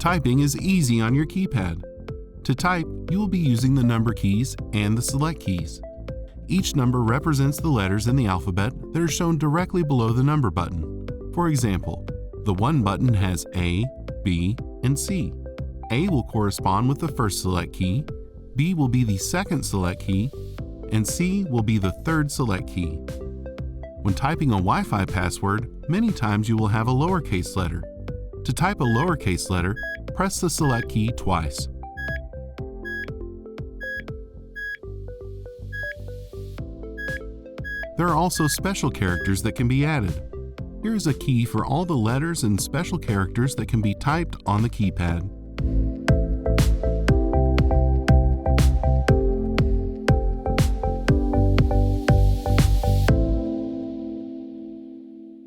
Typing is easy on your keypad. To type, you will be using the number keys and the select keys. Each number represents the letters in the alphabet that are shown directly below the number button. For example, the 1 button has A, B, and C. A will correspond with the first select key, B will be the second select key, and C will be the third select key. When typing a Wi-Fi password, many times you will have a lowercase letter. To type a lowercase letter, press the select key twice. There are also special characters that can be added. Here is a key for all the letters and special characters that can be typed on the keypad.